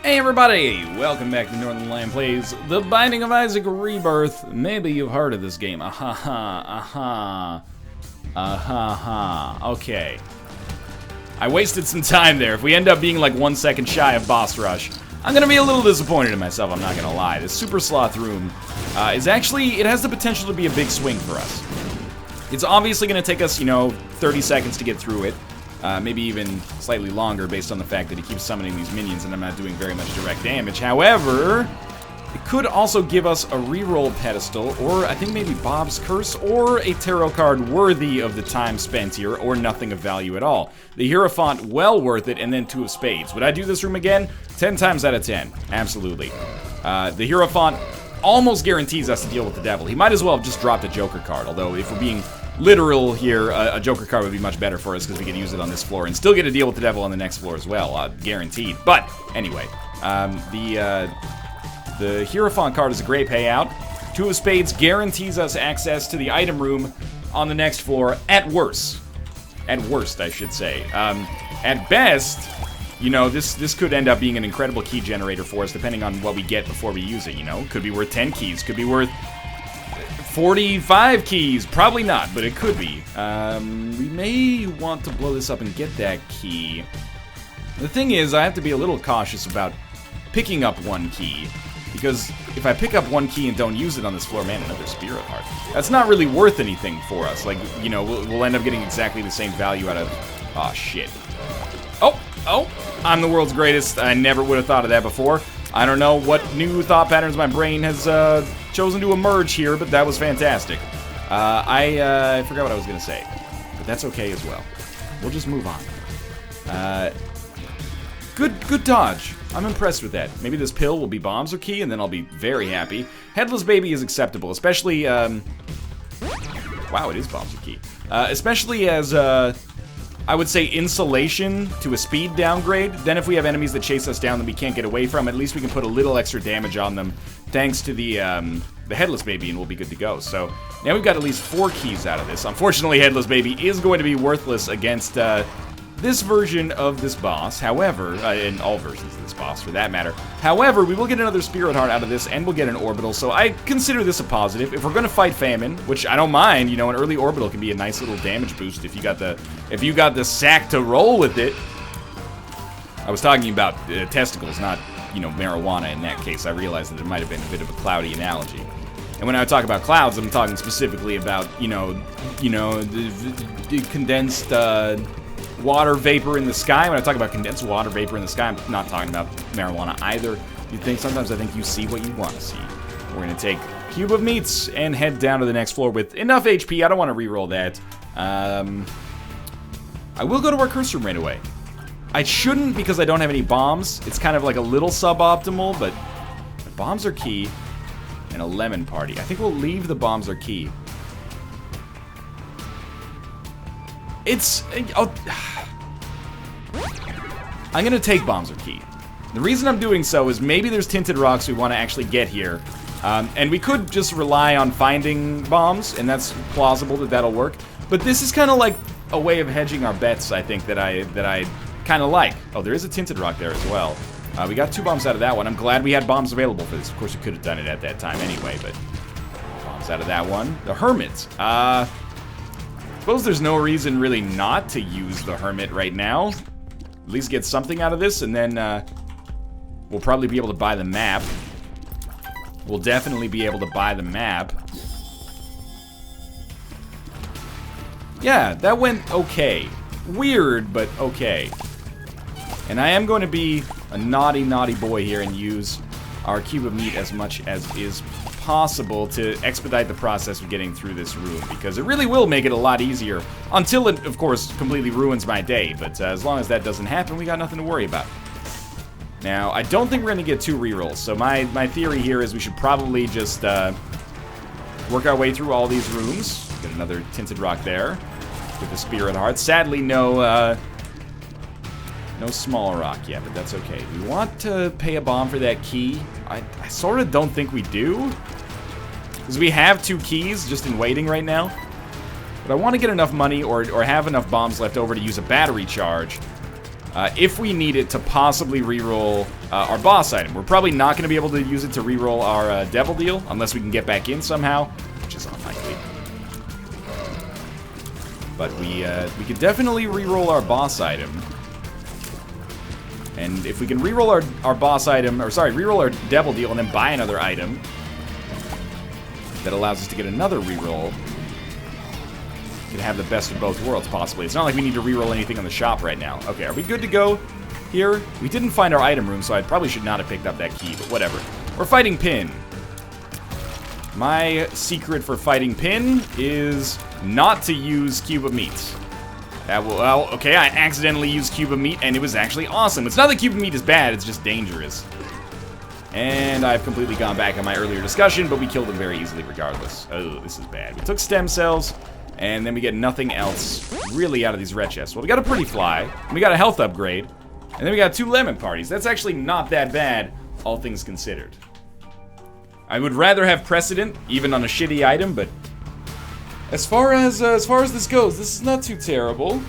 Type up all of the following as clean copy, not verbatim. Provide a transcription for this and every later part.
Hey everybody! Welcome back to Northern Lion Plays The Binding of Isaac Rebirth. Maybe you've heard of this game. Okay. I wasted some time there. If we end up being like 1 second shy of boss rush, I'm gonna be a little disappointed in myself, I'm not gonna lie. This Super Sloth room is actually, it has the potential to be a big swing for us. It's obviously gonna take us, 30 seconds to get through it. Maybe even slightly longer based on the fact that he keeps summoning these minions and I'm not doing very much direct damage. However, it could also give us a reroll pedestal, or I think maybe Bob's Curse, or a tarot card worthy of the time spent here, or nothing of value at all. The Hierophant, well worth it, and then 2 of Spades. Would I do this room again? 10 times out of 10. Absolutely. The Hierophant almost guarantees us to deal with the devil. He might as well have just dropped a Joker card, although if we're being literal here, a Joker card would be much better for us because we could use it on this floor and still get to deal with the devil on the next floor as well, guaranteed. But anyway, the Hierophant card is a great payout. 2 of Spades guarantees us access to the item room on the next floor at worst. At worst, I should say. At best, this could end up being an incredible key generator for us depending on what we get before we use it, Could be worth 10 keys, could be worth 45 keys, probably not, but it could be. We may want to blow this up and get that key. The thing is, I have to be a little cautious about picking up 1 key, because if I pick up 1 key and don't use it on this floor, man, another Spirit Heart. That's not really worth anything for us. Like, we'll end up getting exactly the same value out of... Aw, shit. Oh, I'm the world's greatest. I never would have thought of that before. I don't know what new thought patterns my brain has chosen to emerge here, but that was fantastic. I forgot what I was going to say, but that's okay as well. We'll just move on. Good dodge. I'm impressed with that. Maybe this pill will be bombs or key, and then I'll be very happy. Headless Baby is acceptable, especially, wow, it is bombs or key. Especially as, I would say insulation to a speed downgrade. Then if we have enemies that chase us down that we can't get away from, at least we can put a little extra damage on them thanks to the Headless Baby, and we'll be good to go. So now we've got at least 4 keys out of this. Unfortunately, Headless Baby is going to be worthless against this version of this boss. However, in all versions of this boss for that matter. However, we will get another Spirit Heart out of this, and we'll get an Orbital, so I consider this a positive. If we're going to fight Famine, which I don't mind, an early Orbital can be a nice little damage boost if you got the sack to roll with it. I was talking about testicles, not, marijuana in that case. I realized that it might have been a bit of a cloudy analogy. And when I talk about clouds, I'm talking specifically about, the condensed water vapor in the sky. When I talk about condensed water vapor in the sky, I'm not talking about marijuana either. Sometimes I think you see what you want to see. We're going to take Cube of Meats and head down to the next floor with enough HP. I don't want to reroll that. I will go to our curse room right away. I shouldn't because I don't have any bombs. It's kind of like a little suboptimal, but bombs are key. And a lemon party. I think we'll leave the bombs are key. I'm gonna take bombs are key. The reason I'm doing so is maybe there's tinted rocks we want to actually get here. And we could just rely on finding bombs, and that's plausible that that'll work. But this is kind of like a way of hedging our bets, I think, that I kind of like. Oh, there is a tinted rock there as well. We got 2 bombs out of that one. I'm glad we had bombs available for this. Of course, we could have done it at that time anyway, but bombs out of that one. The Hermit. Suppose there's no reason really not to use the Hermit right now. At least get something out of this, and then we'll probably be able to buy the map. We'll definitely be able to buy the map. Yeah, that went okay. Weird, but okay. And I am going to be a naughty, naughty boy here and use our Cube of Meat as much as is possible to expedite the process of getting through this room, because it really will make it a lot easier, until it, of course, completely ruins my day. But as long as that doesn't happen, we got nothing to worry about. Now, I don't think we're going to get 2 rerolls, so my theory here is we should probably just work our way through all these rooms. Get another tinted rock there with the Spirit Heart. Sadly, no small rock yet, but that's okay. We want to pay a bomb for that key. I sort of don't think we do, because we have 2 keys just in waiting right now. But I want to get enough money or have enough bombs left over to use a battery charge if we need it to possibly reroll our boss item. We're probably not going to be able to use it to reroll our devil deal, unless we can get back in somehow, which is unlikely. But we could definitely reroll our boss item. And if we can reroll our boss item, or sorry, reroll our devil deal and then buy another item, that allows us to get another reroll, we can have the best of both worlds, possibly. It's not like we need to reroll anything on the shop right now. Okay, are we good to go here? We didn't find our item room, so I probably should not have picked up that key, but whatever. We're fighting Pin. My secret for fighting Pin is not to use Cube of Meat. Well, okay, I accidentally used Cube of Meat, and it was actually awesome. It's not that Cube of Meat is bad, it's just dangerous. And I've completely gone back on my earlier discussion, but we killed him very easily regardless. Oh, this is bad. We took stem cells, and then we get nothing else really out of these red chests. Well, we got a pretty fly, we got a health upgrade, and then we got 2 lemon parties. That's actually not that bad, all things considered. I would rather have precedent, even on a shitty item, but as far as this goes, this is not too terrible.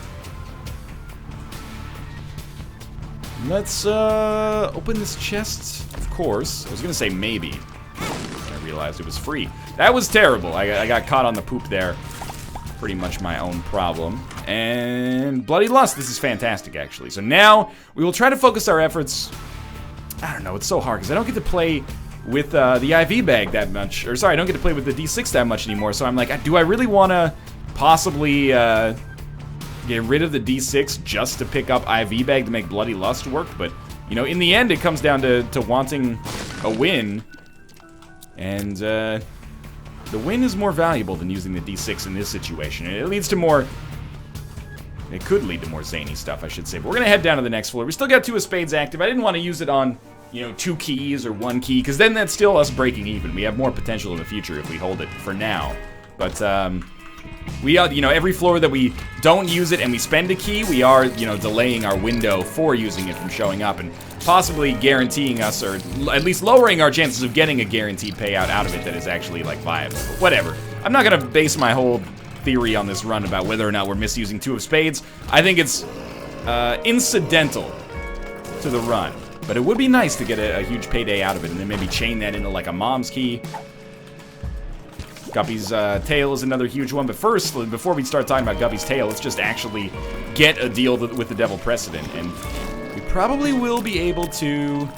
Let's open this chest. Of course, I was gonna say maybe. I realized it was free. That was terrible. I got caught on the poop there. Pretty much my own problem. And Bloody Lust. This is fantastic, actually. So now we will try to focus our efforts. I don't know. It's so hard because I don't get to play with the IV bag that much, or sorry, I don't get to play with the D6 that much anymore, so I'm like, do I really want to possibly get rid of the D6 just to pick up IV bag to make Bloody Lust work? But, you know, in the end, it comes down to wanting a win, and the win is more valuable than using the D6 in this situation. It leads to more... It could lead to more zany stuff, I should say, but we're going to head down to the next floor. We still got 2 of spades active. I didn't want to use it on, you know, 2 keys or 1 key, because then that's still us breaking even. We have more potential in the future if we hold it for now. But, we are, you know, every floor that we don't use it and we spend a key, we are, you know, delaying our window for using it from showing up and possibly guaranteeing us, or at least lowering our chances of getting a guaranteed payout out of it that is actually, like, viable. But whatever. I'm not going to base my whole theory on this run about whether or not we're misusing 2 of spades. I think it's incidental to the run. But it would be nice to get a huge payday out of it and then maybe chain that into like a mom's key. Guppy's tail is another huge one. But first, before we start talking about Guppy's tail, let's just actually get a deal with the Devil Precedent. And we probably will be able to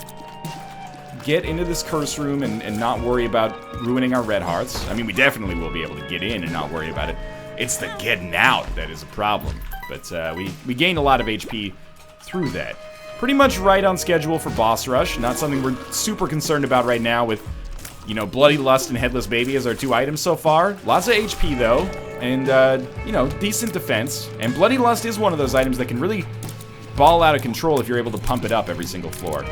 get into this curse room and not worry about ruining our red hearts. I mean, we definitely will be able to get in and not worry about it. It's the getting out that is a problem. But we gained a lot of HP through that. Pretty much right on schedule for boss rush. Not something we're super concerned about right now with, you know, Bloody Lust and Headless Baby as our 2 items so far. Lots of HP though, and you know, decent defense. And Bloody Lust is one of those items that can really ball out of control if you're able to pump it up every single floor.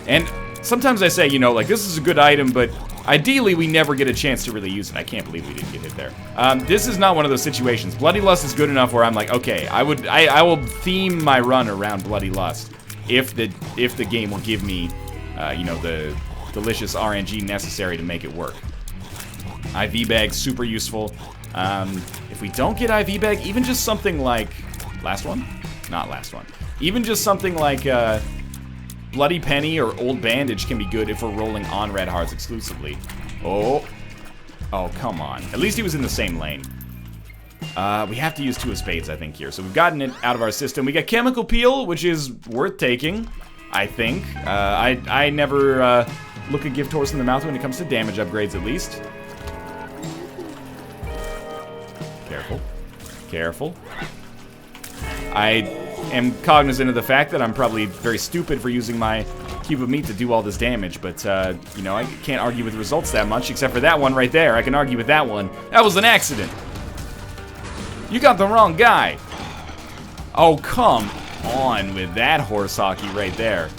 And sometimes I say, you know, like, this is a good item, but ideally we never get a chance to really use it. I can't believe we didn't get hit there. This is not one of those situations. Bloody Lust is good enough where I'm like, okay, I will theme my run around Bloody Lust if the game will give me, you know, the delicious RNG necessary to make it work. IV bag, super useful. If we don't get IV bag, even just something like last one, not last one. Even just something like Bloody Penny or Old Bandage can be good if we're rolling on red hearts exclusively. Oh, come on. At least he was in the same lane. We have to use 2 of spades, I think, here. So we've gotten it out of our system. We got Chemical Peel, which is worth taking, I think. I never look a gift horse in the mouth when it comes to damage upgrades, at least. Careful. Careful. I am cognizant of the fact that I'm probably very stupid for using my Cube of Meat to do all this damage, but, you know, I can't argue with results that much, except for that one right there. I can argue with that one. That was an accident. You got the wrong guy. Oh, come on with that horse hockey right there.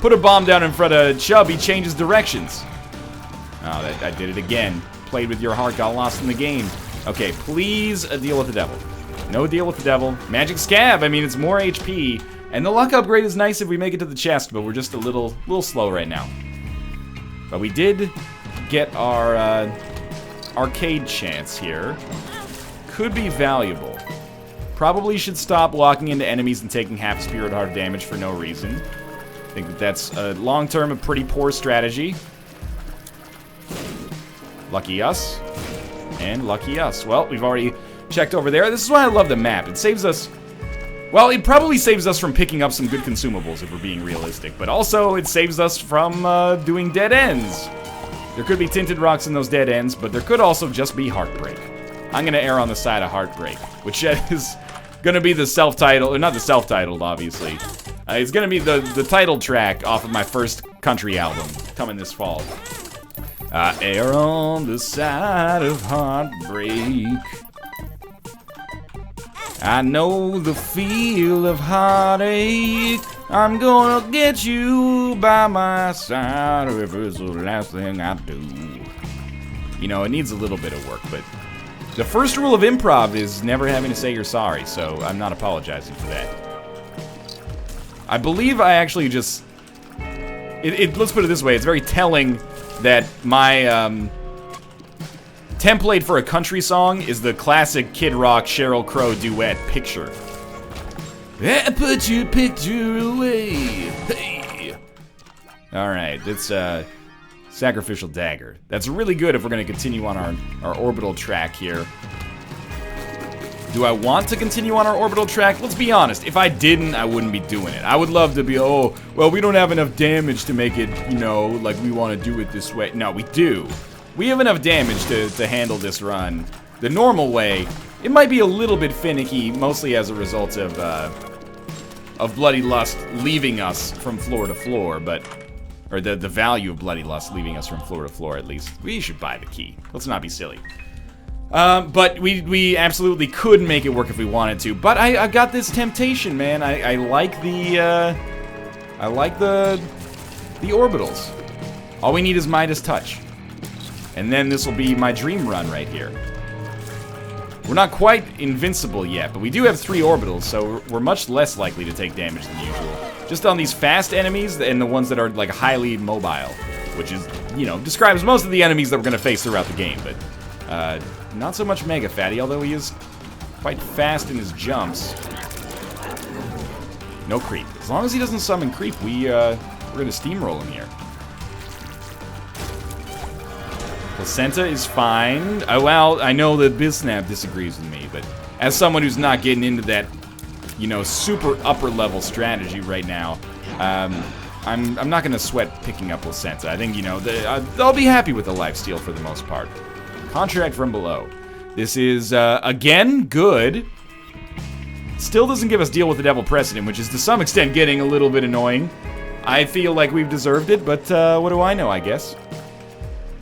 Put a bomb down in front of Chubb, he changes directions. Oh, I did it again. Played with your heart, got lost in the game. Okay, please a deal with the devil. No deal with the devil. Magic Scab, I mean, it's more HP. And the luck upgrade is nice if we make it to the chest, but we're just a little slow right now. But we did get our arcade chance here. Could be valuable. Probably should stop walking into enemies and taking half Spirit Heart damage for no reason. I think that that's long-term a pretty poor strategy. Lucky us. And lucky us. Well, we've already checked over there. This is why I love the map. It saves us... Well, it probably saves us from picking up some good consumables, if we're being realistic. But also, it saves us from doing dead ends. There could be tinted rocks in those dead ends, but there could also just be Heartbreak. I'm going to err on the side of Heartbreak, which is going to be the self-titled... Or not the self-titled, obviously. It's going to be the title track off of my first country album, coming this fall. I err on the side of heartbreak. I know the feel of heartache. I'm gonna get you by my side if it's the last thing I do. You know, it needs a little bit of work, but the first rule of improv is never having to say you're sorry, so I'm not apologizing for that. I believe I actually just... let's put it this way, it's very telling that my template for a country song is the classic Kid Rock Sheryl Crow duet Picture. I put your picture away. Hey. Alright, it's Sacrificial Dagger. That's really good if we're going to continue on our orbital track here. Do I want to continue on our orbital track? Let's be honest. If I didn't, I wouldn't be doing it. I would love to be, oh, well, we don't have enough damage to make it, you know, like we want to do it this way. No, we do. We have enough damage to handle this run. The normal way, it might be a little bit finicky, mostly as a result of Bloody Lust leaving us from floor to floor, but... Or the value of Bloody Lust leaving us from floor to floor, at least. We should buy the key. Let's not be silly. But we absolutely could make it work if we wanted to. But I got this temptation, man. I like the orbitals. All we need is Midas Touch. And then this will be my dream run right here. We're not quite invincible yet, but we do have 3 orbitals, so we're much less likely to take damage than usual. Just on these fast enemies and the ones that are, like, highly mobile. Which is, you know, describes most of the enemies that we're going to face throughout the game, but... not so much Mega Fatty, although he is quite fast in his jumps. No creep. As long as he doesn't summon creep, we're going to steamroll him here. Placenta is fine. Well, I know that Biznap disagrees with me, but as someone who's not getting into that, you know, super upper level strategy right now, I'm not going to sweat picking up Placenta. I think, you know, I'll be happy with the lifesteal for the most part. Contract from below. This is, again, good. Still doesn't give us deal with the Devil Precedent, which is to some extent getting a little bit annoying. I feel like we've deserved it, but what do I know, I guess.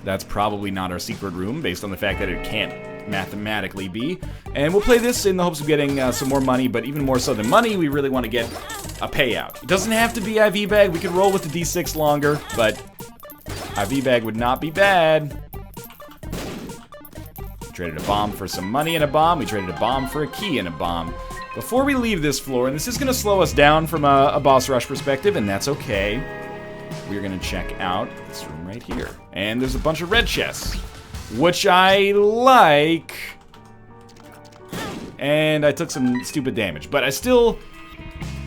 That's probably not our secret room, based on the fact that it can't mathematically be. And we'll play this in the hopes of getting some more money, but even more so than money, we really want to get a payout. It doesn't have to be IV Bag. We could roll with the D6 longer, but IV Bag would not be bad. We traded a bomb for some money and a bomb. We traded a bomb for a key and a bomb. Before we leave this floor, and this is going to slow us down from a boss rush perspective, and that's okay, we're going to check out this room right here. And there's a bunch of red chests, which I like. And I took some stupid damage, but I still...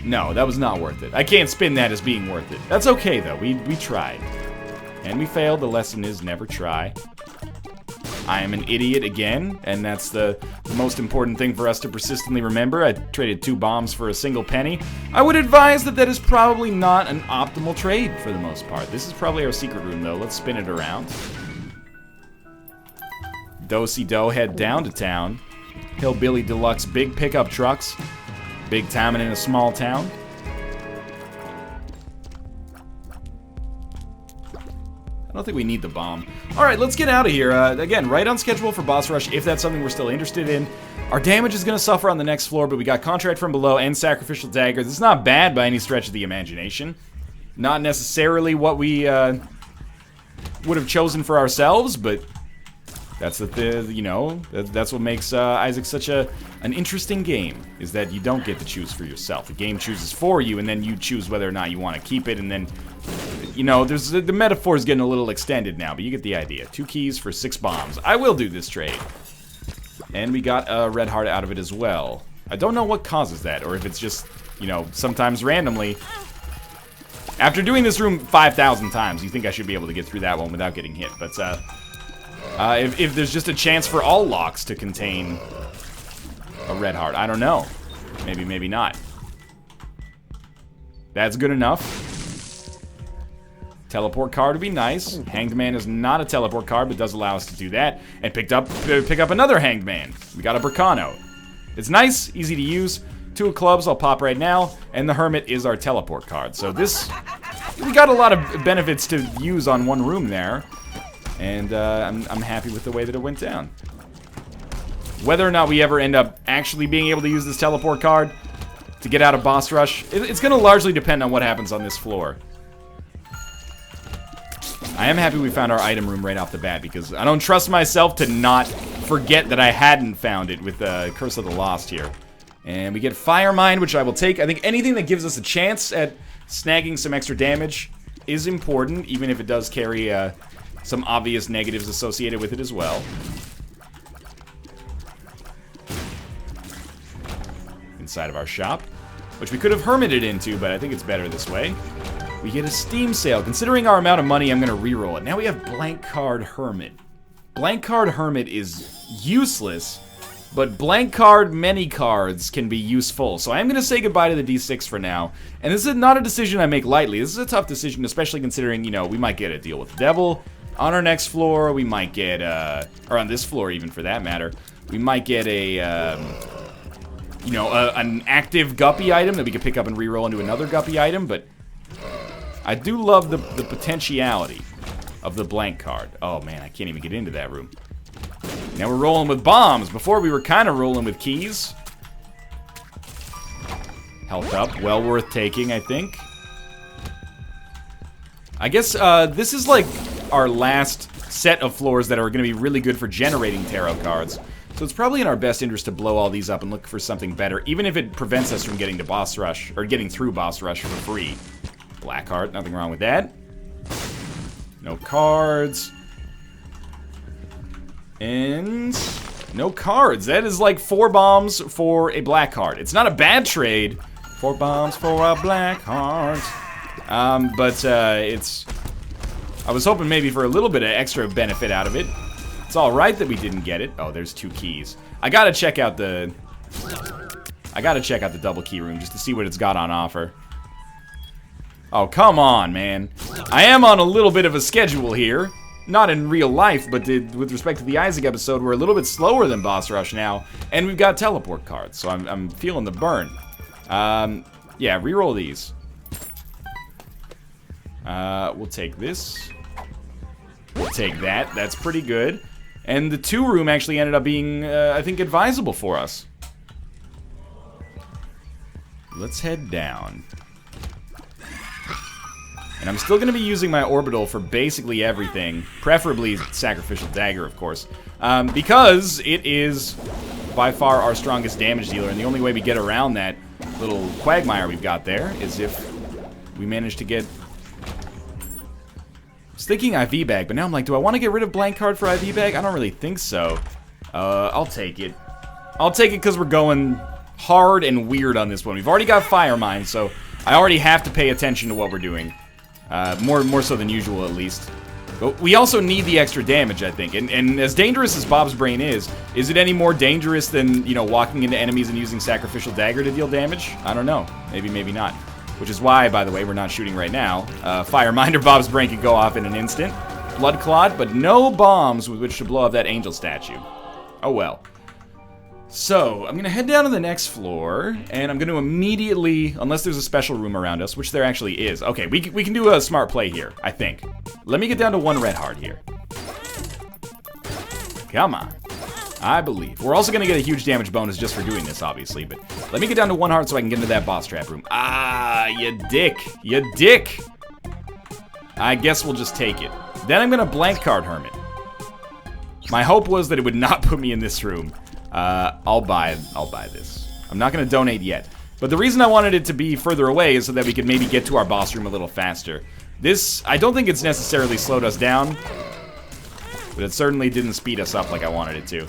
No, that was not worth it. I can't spin that as being worth it. That's okay, though. We tried. And we failed. The lesson is never try. I am an idiot again, and that's the most important thing for us to persistently remember. I traded 2 bombs for a single penny. I would advise that is probably not an optimal trade for the most part. This is probably our secret room, though. Let's spin it around. Do-si-do, head down to town. Hillbilly Deluxe, big pickup trucks. Big time and in a small town. I don't think we need the bomb. Alright, let's get out of here. Again, right on schedule for boss rush, if that's something we're still interested in. Our damage is going to suffer on the next floor, but we got Contract from Below and Sacrificial Dagger. This is not bad by any stretch of the imagination. Not necessarily what we would have chosen for ourselves, but that's you know, that's what makes Isaac such an interesting game, is that you don't get to choose for yourself. The game chooses for you, and then you choose whether or not you want to keep it, and then... You know, there's the metaphor is getting a little extended now, but you get the idea. 2 keys for 6 bombs. I will do this trade. And we got a red heart out of it as well. I don't know what causes that, or if it's just, you know, sometimes randomly. After doing this room 5,000 times, you think I should be able to get through that one without getting hit. But if there's just a chance for all locks to contain a red heart, I don't know. Maybe, maybe not. That's good enough. Teleport card would be nice. Hanged Man is not a teleport card, but does allow us to do that. And pick up another Hanged Man. We got a Bracano. It's nice, easy to use. 2 of clubs I'll pop right now, and the Hermit is our teleport card. So this, we got a lot of benefits to use on one room there, and I'm happy with the way that it went down. Whether or not we ever end up actually being able to use this teleport card to get out of boss rush, it's going to largely depend on what happens on this floor. I am happy we found our item room right off the bat, because I don't trust myself to not forget that I hadn't found it with Curse of the Lost here. And we get Fire Mine, which I will take. I think anything that gives us a chance at snagging some extra damage is important, even if it does carry some obvious negatives associated with it as well. Inside of our shop, which we could have hermited into, but I think it's better this way. We get a Steam sale. Considering our amount of money, I'm going to reroll it. Now we have Blank Card Hermit. Blank Card Hermit is useless, but Blank Card many cards can be useful. So I'm going to say goodbye to the D6 for now. And this is not a decision I make lightly. This is a tough decision, especially considering, you know, we might get a deal with the devil on our next floor. We might get, or on this floor even for that matter, we might get a, you know, an active guppy item that we could pick up and reroll into another guppy item, but I do love the potentiality of the blank card. Oh man, I can't even get into that room. Now we're rolling with bombs. Before we were kind of rolling with keys. Health up, well worth taking, I think. I guess this is like our last set of floors that are going to be really good for generating tarot cards. So it's probably in our best interest to blow all these up and look for something better, even if it prevents us from getting to boss rush, or getting through boss rush for free. Black heart, nothing wrong with that. No cards. And no cards. That is like 4 bombs for a black card. It's not a bad trade. 4 bombs for a black heart. But it's... I was hoping maybe for a little bit of extra benefit out of it. It's alright that we didn't get it. Oh, there's 2 keys. I gotta check out the double key room just to see what it's got on offer. Oh, come on, man. I am on a little bit of a schedule here. Not in real life, but with respect to the Isaac episode, we're a little bit slower than boss rush now, and we've got teleport cards, so I'm feeling the burn. Yeah, reroll these. We'll take this. We'll take that. That's pretty good. And the 2 room actually ended up being, I think, advisable for us. Let's head down. And I'm still going to be using my orbital for basically everything. Preferably Sacrificial Dagger, of course. Because it is by far our strongest damage dealer. And the only way we get around that little quagmire we've got there is if we manage to get... I was thinking IV bag, but now I'm like, do I want to get rid of blank card for IV bag? I don't really think so. I'll take it. I'll take it because we're going hard and weird on this one. We've already got Fire Mine, so I already have to pay attention to what we're doing. More so than usual, at least. But we also need the extra damage, I think. And as dangerous as Bob's Brain is it any more dangerous than, you know, walking into enemies and using Sacrificial Dagger to deal damage? I don't know. Maybe, maybe not. Which is why, by the way, we're not shooting right now. Fire Mine or Bob's Brain could go off in an instant. Blood Clot, but no bombs with which to blow up that angel statue. Oh well. So, I'm going to head down to the next floor, and I'm going to immediately, unless there's a special room around us, which there actually is. Okay, we can do a smart play here, I think. Let me get down to 1 red heart here. Come on. I believe. We're also going to get a huge damage bonus just for doing this, obviously, but let me get down to 1 heart so I can get into that boss trap room. Ah, you dick. You dick. I guess we'll just take it. Then I'm going to blank card Hermit. My hope was that it would not put me in this room. I'll buy this. I'm not going to donate yet. But the reason I wanted it to be further away is so that we could maybe get to our boss room a little faster. This, I don't think it's necessarily slowed us down, but it certainly didn't speed us up like I wanted it to.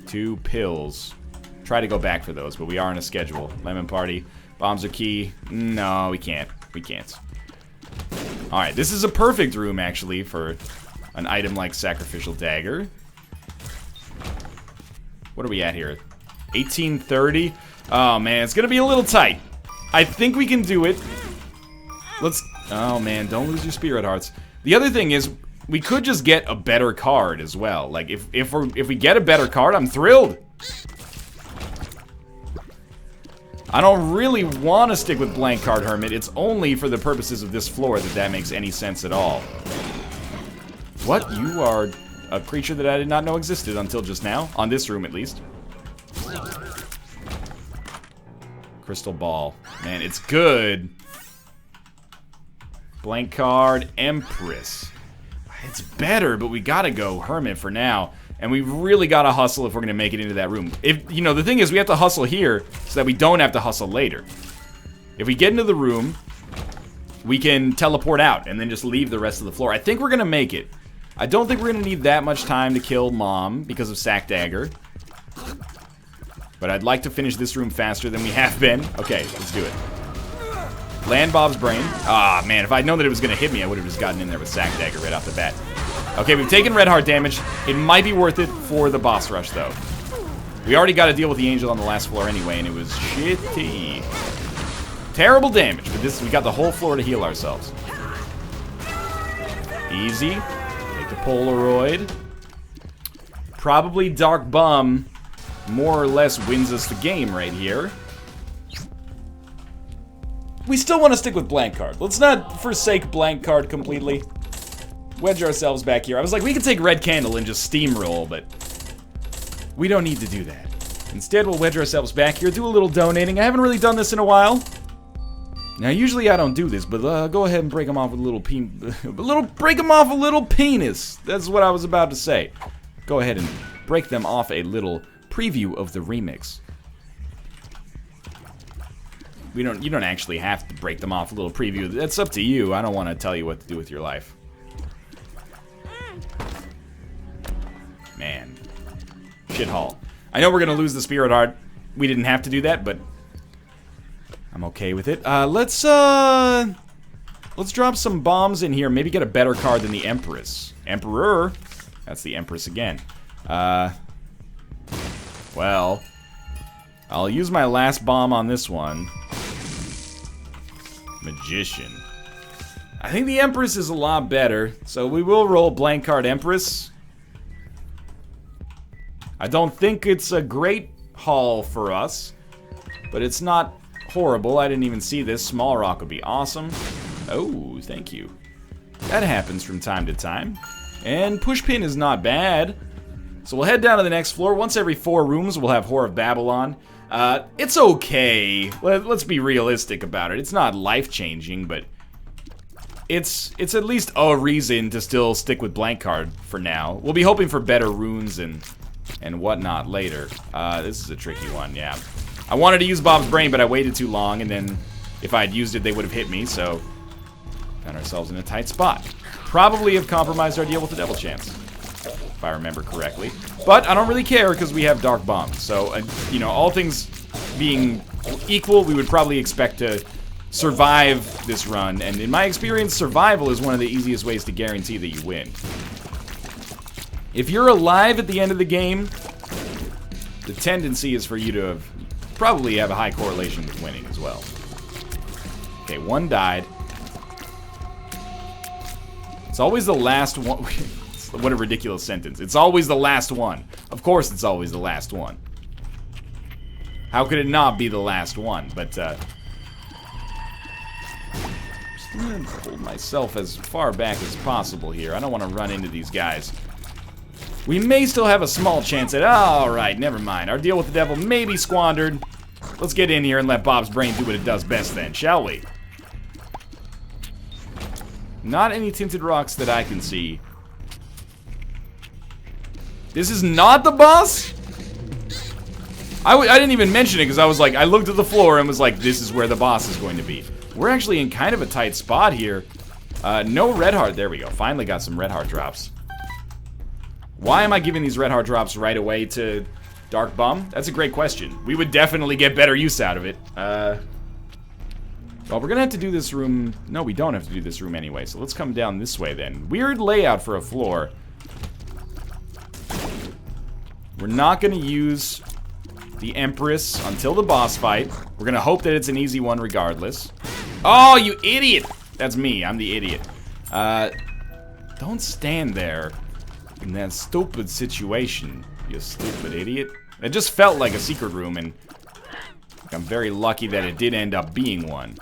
2 pills. try to go back for those, but we are on a schedule. Lemon Party. Bombs are key. No, we can't. We can't. Alright, this is a perfect room, actually, for an item like Sacrificial Dagger. What are we at here? 1830? Oh, man, it's gonna be a little tight. I think we can do it. Let's... Oh, man, don't lose your Spirit Hearts. The other thing is, we could just get a better card as well. Like, if we get a better card, I'm thrilled. I don't really want to stick with Blank Card Hermit. It's only for the purposes of this floor that makes any sense at all. What? You are a creature that I did not know existed until just now. On this room, at least. Crystal Ball. Man, it's good. Blank Card Empress. It's better, but we gotta go Hermit for now. And we really gotta hustle if we're gonna make it into that room. If, you know, the thing is, we have to hustle here so that we don't have to hustle later. If we get into the room, we can teleport out and then just leave the rest of the floor. I think we're gonna make it. I don't think we're gonna need that much time to kill Mom because of Sack Dagger. But I'd like to finish this room faster than we have been. Okay, let's do it. Land Bob's Brain. Ah, man, if I'd known that it was gonna hit me, I would have just gotten in there with Sack Dagger right off the bat. Okay, we've taken red heart damage. It might be worth it for the boss rush, though. We already got to deal with the angel on the last floor anyway, and it was shitty. Terrible damage, but this we got the whole floor to heal ourselves. Easy. Take the Polaroid. Probably Dark Bum more or less wins us the game right here. We still want to stick with Blank Card. Let's not forsake Blank Card completely. Wedge ourselves back here. I was like, we could take Red Candle and just steamroll, but we don't need to do that. Instead, we'll wedge ourselves back here, do a little donating. I haven't really done this in a while. Now, usually I don't do this, but go ahead and break them off with a little break them off a little penis. That's what I was about to say. Go ahead and break them off a little preview of the remix. You don't actually have to break them off a little preview. That's up to you. I don't want to tell you what to do with your life. Man. Shithole. I know we're gonna lose the Spirit Heart. We didn't have to do that, but I'm okay with it. Let's drop some bombs in here. Maybe get a better card than the Empress. Emperor. That's the Empress again. Well, I'll use my last bomb on this one. Magician. I think the Empress is a lot better, so we will roll Blank Card Empress. I don't think it's a great haul for us, but it's not horrible. I didn't even see this. Small Rock would be awesome. Oh, thank you. That happens from time to time. And Pushpin is not bad. So we'll head down to the next floor. Once every 4 rooms, we'll have Whore of Babylon. It's okay. Let's be realistic about it. It's not life-changing, but it's at least a reason to still stick with Blank Card for now. We'll be hoping for better runes and whatnot later. This is a tricky one, yeah. I wanted to use Bob's Brain, but I waited too long, and then if I had used it, they would have hit me, so found ourselves in a tight spot. Probably have compromised our deal with the Devil Chance, if I remember correctly. But I don't really care, because we have Dark Bomb. So, you know, all things being equal, we would probably expect to survive this run. And in my experience, survival is one of the easiest ways to guarantee that you win. If you're alive at the end of the game, the tendency is for you to probably have a high correlation with winning as well. Okay, 1 died. It's always the last one. What a ridiculous sentence. It's always the last one. Of course it's always the last one. How could it not be the last one? But, just gonna hold myself as far back as possible here. I don't want to run into these guys. We may still have a small chance at... Alright, never mind. Our deal with the devil may be squandered. Let's get in here and let Bob's Brain do what it does best then, shall we? Not any tinted rocks that I can see. This is not the boss? I didn't even mention it because I was like, I looked at the floor and was like, this is where the boss is going to be. We're actually in kind of a tight spot here. No red heart. There we go. Finally got some red heart drops. Why am I giving these red heart drops right away to Dark Bum? That's a great question. We would definitely get better use out of it. Well, we're gonna have to do this room... No, we don't have to do this room anyway, so let's come down this way then. Weird layout for a floor. We're not gonna use the Empress until the boss fight. We're gonna hope that it's an easy one regardless. Oh, you idiot! That's me, I'm the idiot. Don't stand there in that stupid situation, you stupid idiot. It just felt like a secret room, and I'm very lucky that it did end up being one.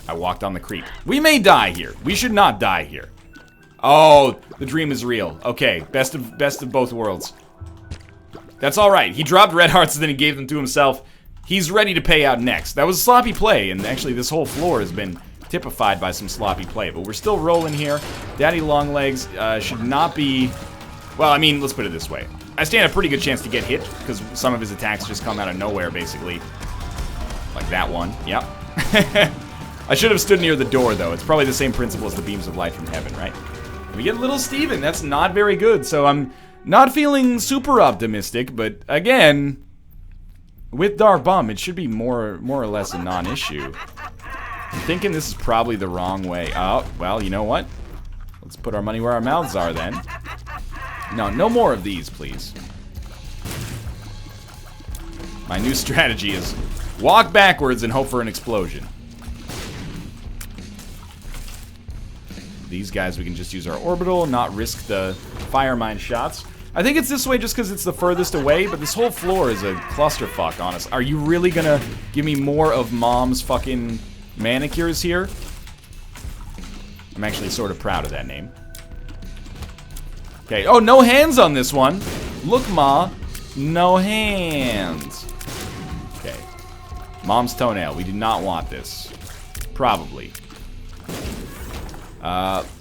I walked on the creep. We may die here. We should not die here. Oh, the dream is real. Okay, best of both worlds. That's alright. He dropped red hearts and then he gave them to himself. He's ready to pay out next. That was sloppy play, and actually this whole floor has been typified by some sloppy play, but we're still rolling here. Daddy Longlegs should not be... Well, I mean, let's put it this way. I stand a pretty good chance to get hit, because some of his attacks just come out of nowhere, basically. Like that one. Yep. I should have stood near the door, though. It's probably the same principle as the beams of light from heaven, right? We get Little Steven. That's not very good, so I'm not feeling super optimistic, but again, with Dark Bum, it should be more or less a non-issue. I'm thinking this is probably the wrong way. Oh, well, you know what? Let's put our money where our mouths are, then. No, no more of these, please. My new strategy is walk backwards and hope for an explosion. These guys, we can just use our orbital, not risk the fire mine shots. I think it's this way just because it's the furthest away, but this whole floor is a clusterfuck, honest. Are you really gonna give me more of Mom's fucking manicures here? I'm actually sort of proud of that name. Okay, oh, no hands on this one. Look, Ma, no hands. Okay. Mom's toenail, we do not want this. Probably.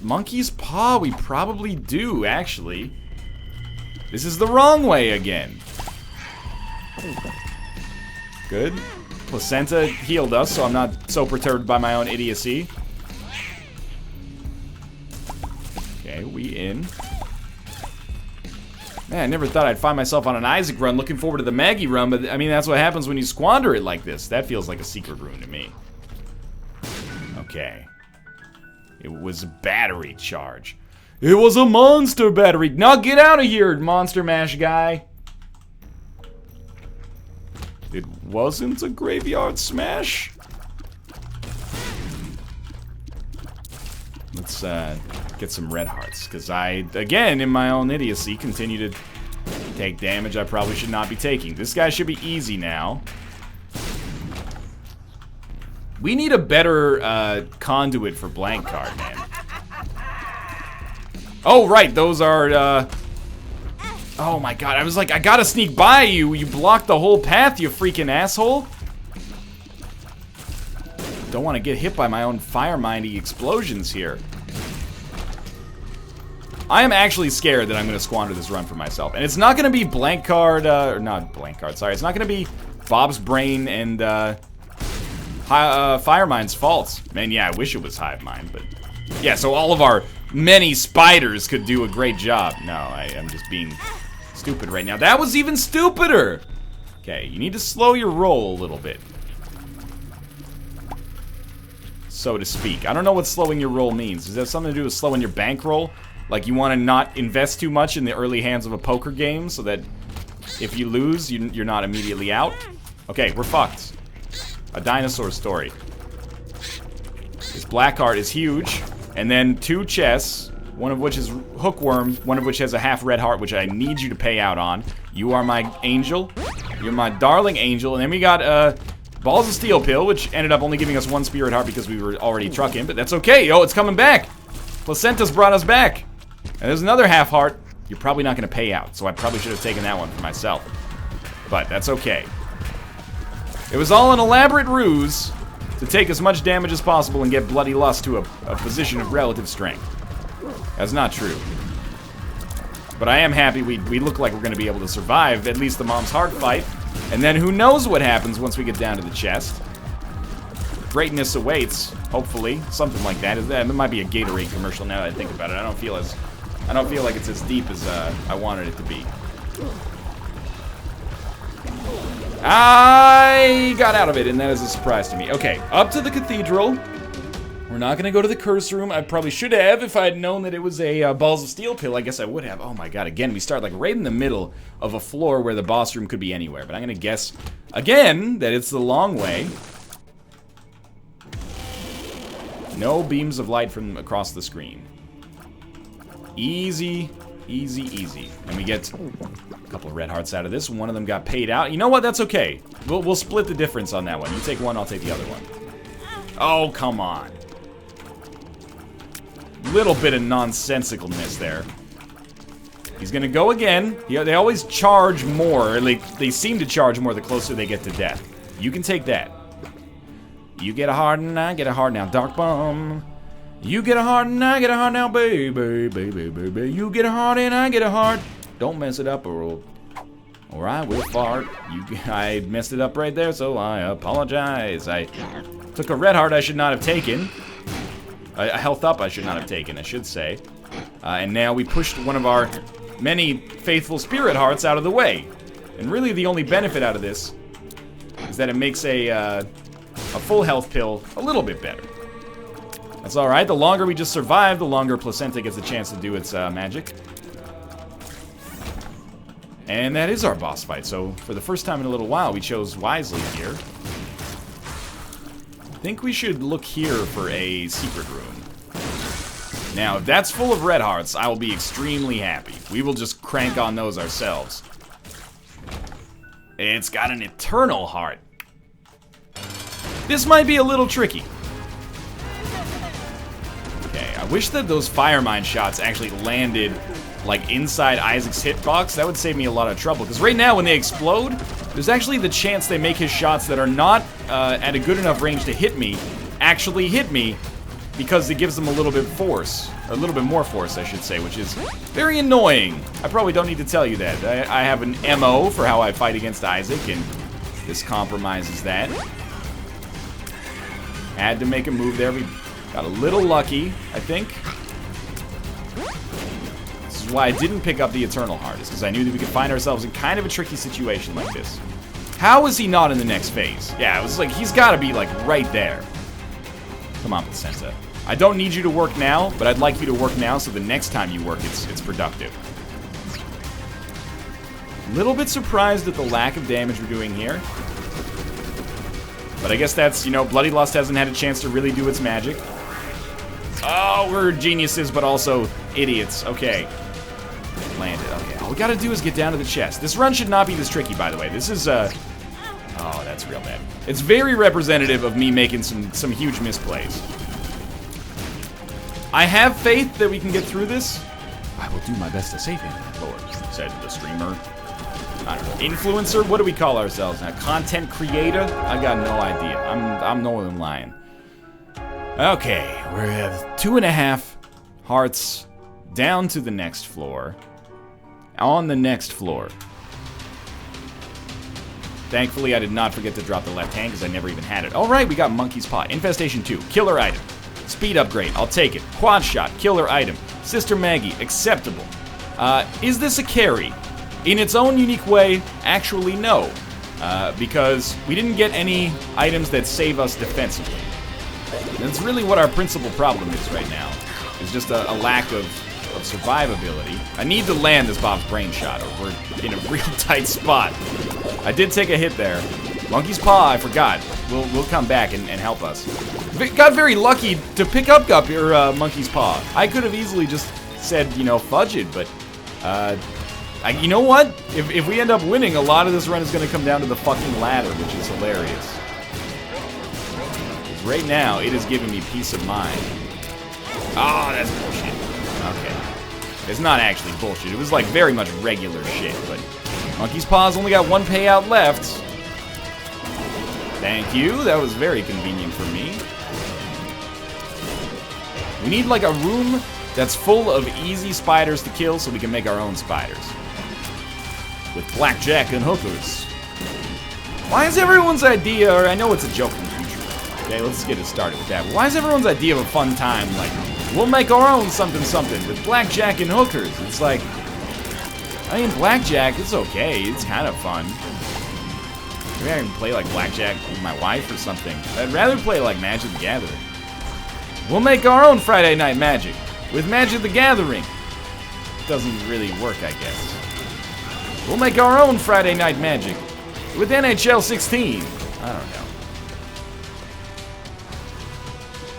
Monkey's paw, we probably do, actually. This is the wrong way again. Good. Placenta healed us, so I'm not so perturbed by my own idiocy. Okay, we in. Man, I never thought I'd find myself on an Isaac run looking forward to the Maggie run, but I mean, that's what happens when you squander it like this. That feels like a secret room to me. Okay. It was a battery charge. It was a monster battery. Now get out of here, Monster Mash guy. It wasn't a graveyard smash. Let's get some red hearts, because I, again, in my own idiocy, continue to take damage I probably should not be taking. This guy should be easy now. We need a better conduit for blank card, man. Oh, right, those are, oh my god, I was like, I gotta sneak by you. You blocked the whole path, you freaking asshole. Don't want to get hit by my own fire-mindy explosions here. I am actually scared that I'm going to squander this run for myself. And it's not going to be blank card, or not blank card, sorry. It's not going to be Bob's Brain and, Firemind's fault. Man, yeah, I wish it was Hive Mind, but... Yeah, so all of our many spiders could do a great job. No, I am just being stupid right now. That was even stupider! Okay, you need to slow your roll a little bit. So to speak. I don't know what slowing your roll means. Does that have something to do with slowing your bankroll? Like you want to not invest too much in the early hands of a poker game so that if you lose, you're not immediately out? Okay, we're fucked. A dinosaur story. This black card is huge. And then 2 chests, one of which is hookworm, one of which has a half red heart, which I need you to pay out on. You are my angel. You're my darling angel. And then we got Balls of Steel Pill, which ended up only giving us 1 spirit heart because we were already trucking, but that's okay. Oh, it's coming back. Placenta's brought us back. And there's another half heart. You're probably not going to pay out, so I probably should have taken that one for myself. But that's okay. It was all an elaborate ruse to take as much damage as possible and get Bloody Lust to a position of relative strength. That's not true. But I am happy we look like we're going to be able to survive at least the Mom's Heart fight. And then who knows what happens once we get down to the chest. Greatness awaits, hopefully. Something like that. It might be a Gatorade commercial now that I think about it. I don't feel like it's as deep as I wanted it to be. I got out of it, and that is a surprise to me. Okay, up to the cathedral. We're not going to go to the curse room. I probably should have if I had known that it was a Balls of Steel pill. I guess I would have. Oh my god, again, we start like right in the middle of a floor where the boss room could be anywhere. But I'm going to guess, again, that it's the long way. No beams of light from across the screen. Easy, easy, easy. And we get a couple of red hearts out of this. One of them got paid out. You know what? That's okay. We'll split the difference on that one. You take one, I'll take the other one. Oh, come on. Little bit of nonsensicalness there. He's gonna go again. Yeah, they always charge more. They seem to charge more the closer they get to death. You can take that. You get a heart and I get a heart now, Dark Bomb. You get a heart and I get a heart now, baby, baby, baby. You get a heart and I get a heart. Don't mess it up or I will fart. I messed it up right there, so I apologize. I took a red heart I should not have taken. A health up I should not have taken, I should say. And now we pushed one of our many faithful spirit hearts out of the way. And really the only benefit out of this is that it makes a full health pill a little bit better. That's alright. The longer we just survive, the longer Placenta gets a chance to do its magic. And that is our boss fight. So for the first time in a little while, we chose wisely here. I think we should look here for a secret room. Now, if that's full of red hearts, I will be extremely happy. We will just crank on those ourselves. It's got an eternal heart. This might be a little tricky. Okay, I wish that those fire mine shots actually landed like inside Isaac's hitbox. That would save me a lot of trouble. Because right now, when they explode, there's actually the chance they make his shots that are not at a good enough range to hit me actually hit me, because it gives them a little bit of force, or a little bit more force, I should say, which is very annoying. I probably don't need to tell you that. I have an MO for how I fight against Isaac, and this compromises that. Had to make a move there. We got a little lucky, I think. This is why I didn't pick up the Eternal Heart, is because I knew that we could find ourselves in kind of a tricky situation like this. How is he not in the next phase? Yeah, it was like, he's got to be, like, right there. Come on, Placenta. I don't need you to work now, but I'd like you to work now so the next time you work, it's productive. A little bit surprised at the lack of damage we're doing here. But I guess that's, you know, Bloody Lust hasn't had a chance to really do its magic. Oh, we're geniuses, but also idiots. Okay. Landed. Okay, all we gotta do is get down to the chest. This run should not be this tricky, by the way. This is, oh, that's real bad. It's very representative of me making some huge misplays. I have faith that we can get through this. I will do my best to save him, Lord, said the streamer. I don't know. Influencer? What do we call ourselves now? Content creator? I got no idea. I'm no one lying. Okay, we have 2.5 hearts down to the next floor. On the next floor. Thankfully, I did not forget to drop the left hand because I never even had it. Alright, we got Monkey's Paw. Infestation 2. Killer item. Speed upgrade. I'll take it. Quad shot. Killer item. Sister Maggie. Acceptable. Is this a carry? In its own unique way, actually no. Because we didn't get any items that save us defensively. That's really what our principal problem is right now. It's just a lack of survivability. I need to land this Bob's Brain shot, or we're in a real tight spot. I did take a hit there. Monkey's Paw, I forgot. We'll come back and help us. Got very lucky to pick up Monkey's Paw. I could have easily just said, you know, fudge it, but you know what? If we end up winning, a lot of this run is going to come down to the fucking ladder, which is hilarious. Right now, it is giving me peace of mind. Oh, that's bullshit. Okay. It's not actually bullshit. It was like very much regular shit, but Monkey's Paw's only got 1 payout left. Thank you. That was very convenient for me. We need like a room that's full of easy spiders to kill so we can make our own spiders. With blackjack and hookers. Why is everyone's idea, or I know it's a joke in the future. Okay, let's get it started with that. Why is everyone's idea of a fun time like, we'll make our own something with blackjack and hookers? It's like, I mean, blackjack, it's okay. It's kind of fun. Maybe I can play like blackjack with my wife or something. I'd rather play like Magic the Gathering. We'll make our own Friday Night Magic with Magic the Gathering. Doesn't really work, I guess. We'll make our own Friday Night Magic with NHL 16. I don't know.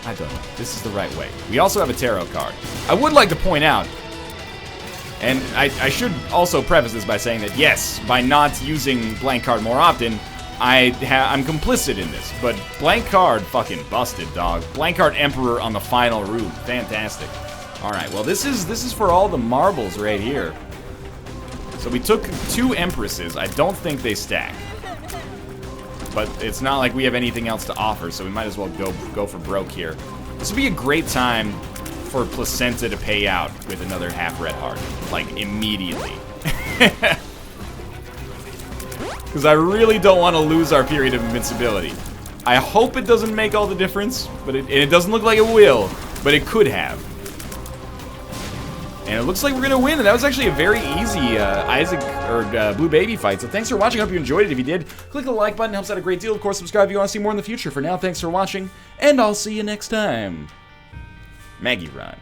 I don't know. This is the right way. We also have a tarot card. I would like to point out, and I should also preface this by saying that yes, by not using blank card more often, I'm complicit in this. But blank card fucking busted, dog. Blank card Emperor on the final room. Fantastic. All right, well this is for all the marbles right here. So we took 2 Empresses. I don't think they stack. But it's not like we have anything else to offer, so we might as well go for broke here. This would be a great time for Placenta to pay out with another half red heart. Like, immediately. Because I really don't want to lose our period of invincibility. I hope it doesn't make all the difference, but it doesn't look like it will, but it could have. And it looks like we're going to win, and that was actually a very easy Isaac, or Blue Baby fight. So thanks for watching, I hope you enjoyed it. If you did, click the like button, helps out a great deal. Of course, subscribe if you want to see more in the future. For now, thanks for watching, and I'll see you next time. Maggie Run.